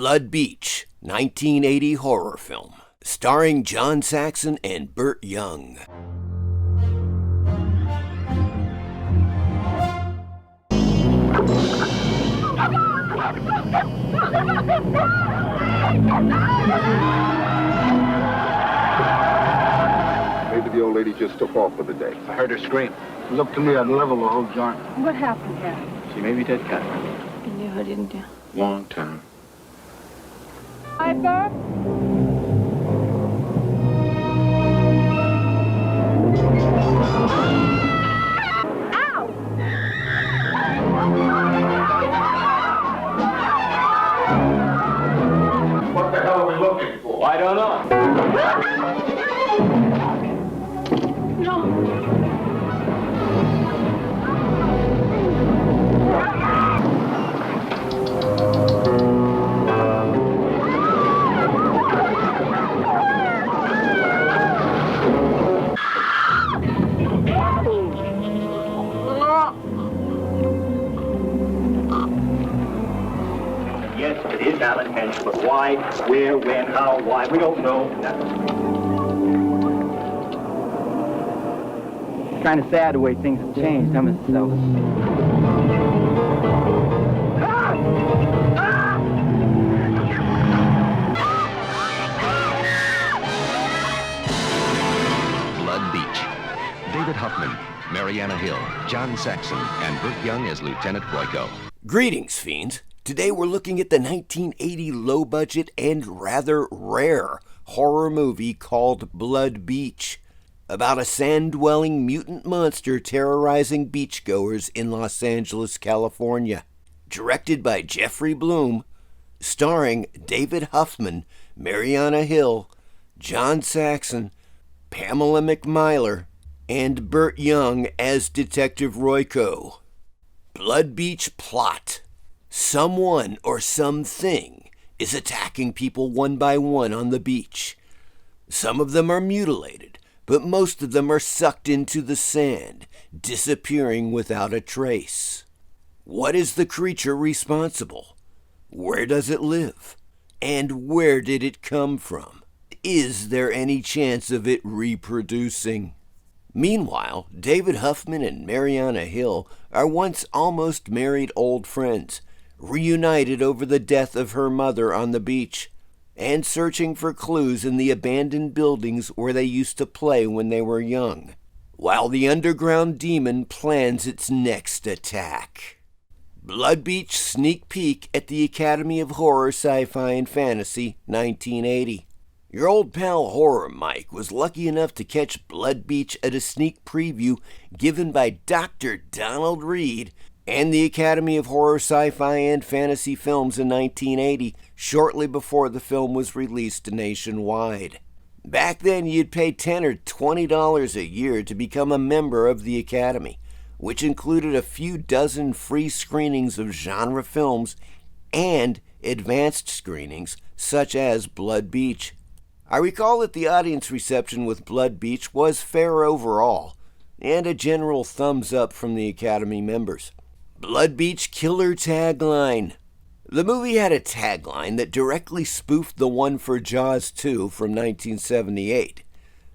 Blood Beach, 1980 horror film, starring John Saxon and Burt Young. Maybe the old lady just took off for the day. I heard her scream. It looked to me I'd level the whole joint. What happened, Dad? She may be dead, Cat. You knew her, didn't you? Long time. Hi, Bert. What the hell are we looking for? I don't know. No. Yes, it is Alan Hench, but why, where, when, how, why, we don't know. Kind of sad the way things have changed, huh, Mrs. Ellis? Blood Beach. David Huffman, Mariana Hill, John Saxon, and Burt Young as Lieutenant Royko. Greetings, fiends. Today we're looking at the 1980 low-budget and rather rare horror movie called Blood Beach, about a sand-dwelling mutant monster terrorizing beachgoers in Los Angeles, California. Directed by Jeffrey Bloom, starring David Huffman, Mariana Hill, John Saxon, Pamela McMyler, and Burt Young as Detective Royko. Blood Beach plot. Someone or something is attacking people one by one on the beach. Some of them are mutilated, but most of them are sucked into the sand, disappearing without a trace. What is the creature responsible? Where does it live? And where did it come from? Is there any chance of it reproducing? Meanwhile, David Huffman and Mariana Hill are once almost married old friends, reunited over the death of her mother on the beach, and searching for clues in the abandoned buildings where they used to play when they were young, while the underground demon plans its next attack. Blood Beach sneak peek at the Academy of Horror, Sci-Fi, and Fantasy, 1980. Your old pal Horror Mike was lucky enough to catch Blood Beach at a sneak preview given by Dr. Donald Reed and the Academy of Horror, Sci-Fi, and Fantasy Films in 1980, shortly before the film was released nationwide. Back then, you'd pay $10 or $20 a year to become a member of the Academy, which included a few dozen free screenings of genre films and advanced screenings, such as Blood Beach. I recall that the audience reception with Blood Beach was fair overall, and a general thumbs up from the Academy members. Blood Beach killer tagline. The movie had a tagline that directly spoofed the one for Jaws 2 from 1978.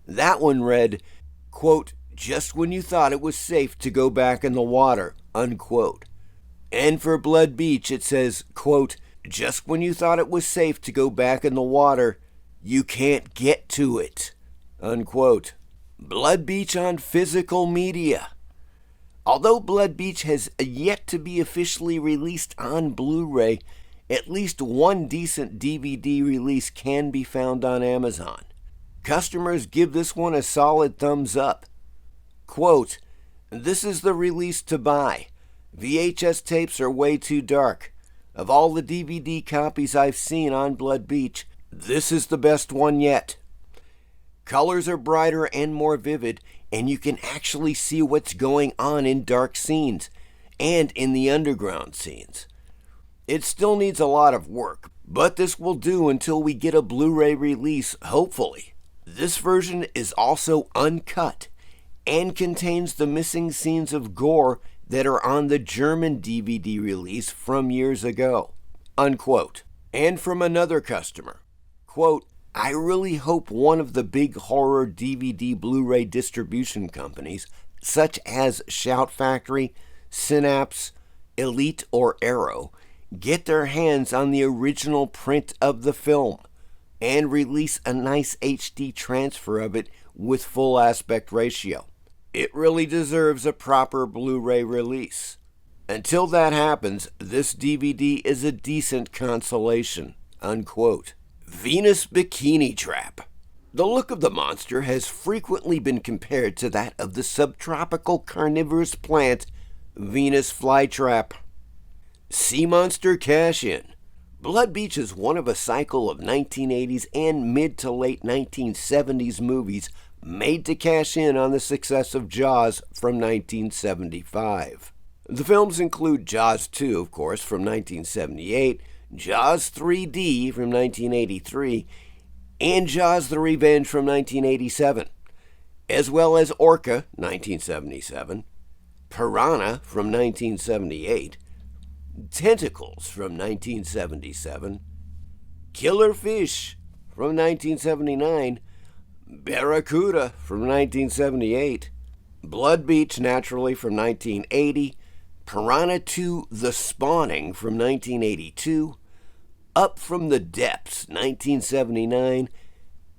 That one read, quote, "Just when you thought it was safe to go back in the water," unquote. And for Blood Beach it says, quote, "Just when you thought it was safe to go back in the water, you can't get to it," unquote. Blood Beach on physical media. Although Blood Beach has yet to be officially released on Blu-ray, at least one decent DVD release can be found on Amazon. Customers give this one a solid thumbs up. Quote, "This is the release to buy. VHS tapes are way too dark. Of all the DVD copies I've seen on Blood Beach, this is the best one yet. Colors are brighter and more vivid, and you can actually see what's going on in dark scenes and in the underground scenes. It still needs a lot of work, but this will do until we get a Blu-ray release, hopefully. This version is also uncut and contains the missing scenes of gore that are on the German DVD release from years ago," unquote. And from another customer, quote, I really hope one of the big horror DVD Blu-ray distribution companies, such as Shout Factory, Synapse, Elite, or Arrow, get their hands on the original print of the film and release a nice HD transfer of it with full aspect ratio. It really deserves a proper Blu-ray release. Until that happens, this DVD is a decent consolation, unquote. Venus Bikini Trap. The look of the monster has frequently been compared to that of the subtropical carnivorous plant Venus flytrap. Sea Monster Cash-In. Blood Beach is one of a cycle of 1980s and mid to late 1970s movies made to cash in on the success of Jaws from 1975. The films include Jaws 2, of course, from 1978, Jaws 3D from 1983, and Jaws the Revenge from 1987, as well as Orca, 1977, Piranha from 1978, Tentacles from 1977, Killer Fish from 1979, Barracuda from 1978, Blood Beach, naturally, from 1980, Piranha 2 The Spawning from 1982, Up from the Depths, 1979,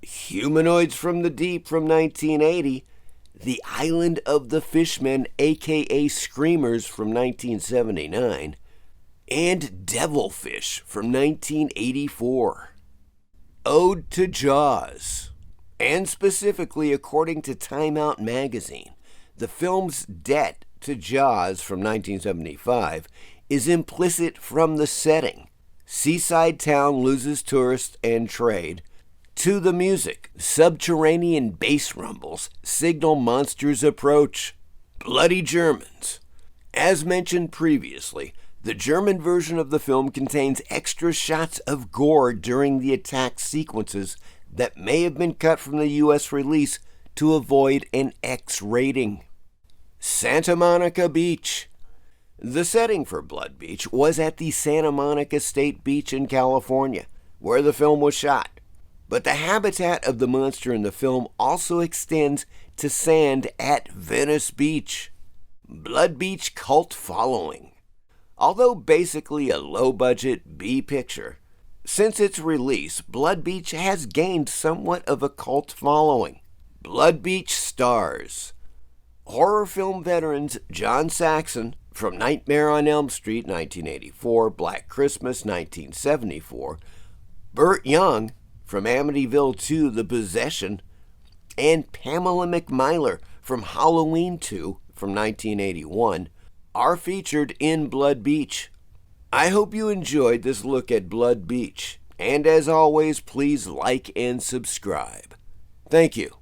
Humanoids from the Deep from 1980, The Island of the Fishmen, aka Screamers from 1979, and Devilfish from 1984. Ode to Jaws. And specifically, according to Time Out magazine, the film's debt to Jaws from 1975 is implicit from the setting. Seaside town loses tourists and trade. To the music, subterranean bass rumbles signal monsters' approach. Bloody Germans. As mentioned previously, the German version of the film contains extra shots of gore during the attack sequences that may have been cut from the U.S. release to avoid an X rating. Santa Monica Beach. The setting for Blood Beach was at the Santa Monica State Beach in California, where the film was shot. But the habitat of the monster in the film also extends to sand at Venice Beach. Blood Beach cult following. Although basically a low-budget B picture, since its release, Blood Beach has gained somewhat of a cult following. Blood Beach stars horror film veterans John Saxon from Nightmare on Elm Street 1984, Black Christmas 1974, Burt Young from Amityville 2, The Possession, and Pamela McMyler from Halloween 2 from 1981 are featured in Blood Beach. I hope you enjoyed this look at Blood Beach, and as always, please like and subscribe. Thank you.